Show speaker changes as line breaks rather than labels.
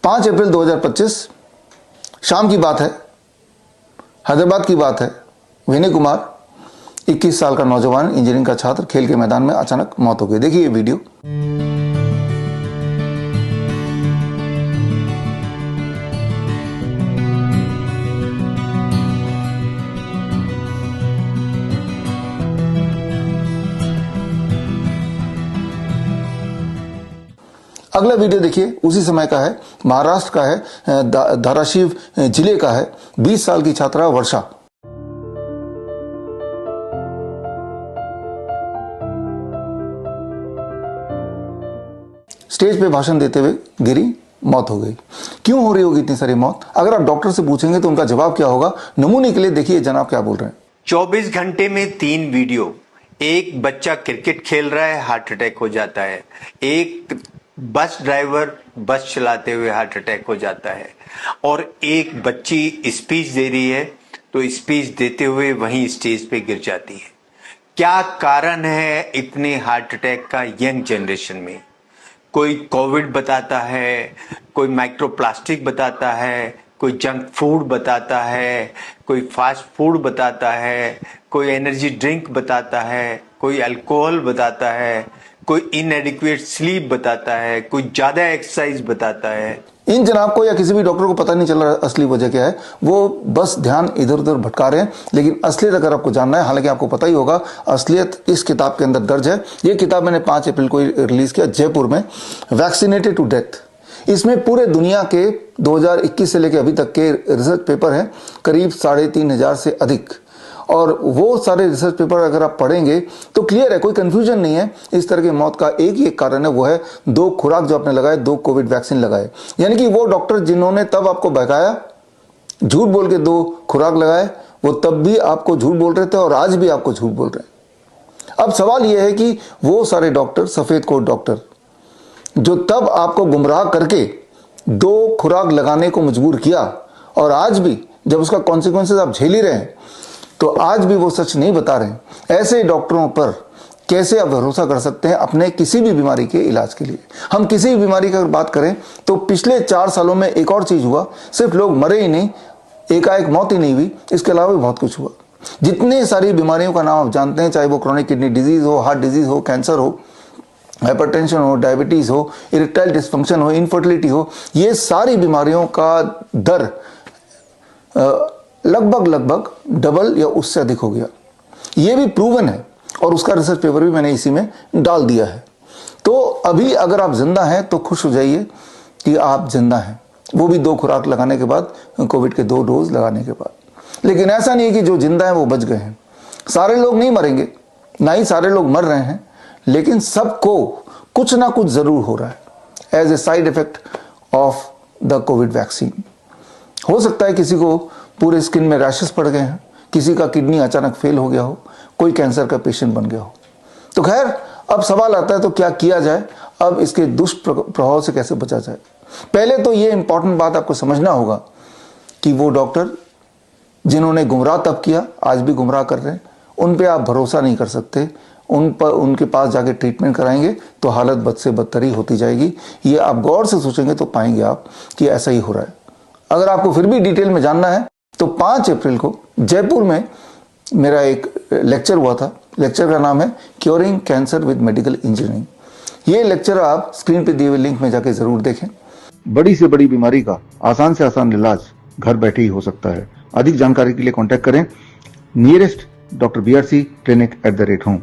5 अप्रैल 2025 शाम की बात है, हैदराबाद की बात है। विनय कुमार 21 साल का नौजवान इंजीनियरिंग का छात्र खेल के मैदान में अचानक मौत हो गई। देखिए ये वीडियो। अगला वीडियो देखिए, उसी समय का है, महाराष्ट्र का है, धाराशिव जिले का है। 20 साल की छात्रा वर्षा। स्टेज पे भाषण देते हुए गिरी, मौत हो गई। क्यों हो रही होगी इतनी सारी मौत? अगर आप डॉक्टर से पूछेंगे तो उनका जवाब क्या होगा? नमूने के लिए देखिए जनाब क्या बोल रहे हैं।
24 घंटे में 3 वीडियो। एक बच्चा क्रिकेट खेल रहा है, हार्ट अटैक हो जाता है। एक बस ड्राइवर बस चलाते हुए हार्ट अटैक हो जाता है। और एक बच्ची स्पीच दे रही है तो स्पीच देते हुए वहीं स्टेज पे गिर जाती है। क्या कारण है इतने हार्ट अटैक का यंग जनरेशन में? कोई कोविड बताता है, कोई माइक्रोप्लास्टिक बताता है, कोई जंक फूड बताता है, कोई फास्ट फूड बताता है, कोई एनर्जी ड्रिंक बताता है, कोई अल्कोहल बताता है, कोई इनएडिक्वेट स्लीप बताता है, कोई ज्यादा एक्सरसाइज बताता है।
इन जनाब को या किसी भी डॉक्टर को पता नहीं चल रहा असली वजह क्या है। वो बस ध्यान इधर उधर भटका रहे हैं। लेकिन असलियत अगर आपको जानना है, हालांकि आपको पता ही होगा, असलियत इस किताब के अंदर दर्ज है। ये किताब मैंने 5 अप्रैल को रिलीज किया जयपुर में, वैक्सीनेटेड टू डेथ। इसमें पूरे दुनिया के 2021 से लेकर अभी तक के रिसर्च पेपर हैं, करीब 3,500 से अधिक। और वो सारे रिसर्च पेपर अगर आप पढ़ेंगे तो क्लियर है, कोई कंफ्यूजन नहीं है। इस तरह की मौत का एक ही एक कारण है, वो है 2 खुराक जो आपने लगाए, 2 कोविड वैक्सीन लगाए। यानी कि वो डॉक्टर जिन्होंने तब आपको बहकाया, झूठ बोल के 2 खुराक लगाए, वो तब भी आपको झूठ बोल रहे थे और आज भी आपको झूठ बोल रहे हैं। अब सवाल यह है कि वो सारे डॉक्टर, सफेद कोट डॉक्टर, जो तब आपको गुमराह करके 2 खुराक लगाने को मजबूर किया, और आज भी जब उसका कॉन्सिक्वेंसेस आप झेल ही रहे हैं, तो आज भी वो सच नहीं बता रहे। ऐसे डॉक्टरों पर कैसे आप भरोसा कर सकते हैं अपने किसी भी बीमारी के इलाज के लिए? हम किसी भी बीमारी की अगर बात करें तो पिछले 4 सालों में एक और चीज हुआ। सिर्फ लोग मरे ही नहीं, एकाएक मौत ही नहीं हुई, इसके अलावा भी बहुत कुछ हुआ। जितने सारी बीमारियों का नाम आप जानते हैं, चाहे वो क्रोनिक किडनी डिजीज हो, हार्ट डिजीज हो, कैंसर हो, हाइपरटेंशन हो, डायबिटीज हो, इरेक्टाइल डिस्फंक्शन हो, इनफर्टिलिटी हो, ये सारी बीमारियों का दर लगभग डबल या उससे अधिक हो गया। ये भी प्रूवन है और उसका रिसर्च पेपर भी मैंने इसी में डाल दिया है। तो अभी अगर आप जिंदा हैं तो खुश हो जाइए कि आप जिंदा हैं, वो भी 2 खुराक लगाने के बाद, कोविड के 2 डोज लगाने के बाद। लेकिन ऐसा नहीं है कि जो जिंदा है वो बच गए हैं। सारे लोग नहीं मरेंगे, ना ही सारे लोग मर रहे हैं, लेकिन सबको कुछ ना कुछ जरूर हो रहा है as a side effect of the covid vaccine. हो सकता है किसी को पूरे स्किन में रैशेस पड़ गए हैं, किसी का किडनी अचानक फेल हो गया हो, कोई कैंसर का पेशेंट बन गया हो। तो खैर, अब सवाल आता है तो क्या किया जाए, अब इसके दुष्प्रभाव से कैसे बचा जाए? पहले तो ये इंपॉर्टेंट बात आपको समझना होगा कि वो डॉक्टर जिन्होंने गुमराह तब किया, आज भी गुमराह कर रहे हैं, उन पे आप भरोसा नहीं कर सकते। उनके पास जाके ट्रीटमेंट कराएंगे तो हालत बद से बदतर ही होती जाएगी। ये आप गौर से सोचेंगे तो पाएंगे आप कि ऐसा ही हो रहा है। अगर आपको फिर भी डिटेल में जानना है तो 5 अप्रैल को जयपुर में मेरा एक लेक्चर हुआ था। लेक्चर का नाम है curing cancer with medical engineering. ये लेक्चर आप स्क्रीन पे दिए हुए लिंक में जाके जरूर देखें। बड़ी से बड़ी बीमारी का आसान से आसान इलाज घर बैठे ही हो सकता है। अधिक जानकारी के लिए कांटेक्ट करें nearest doctor BRC clinic @home।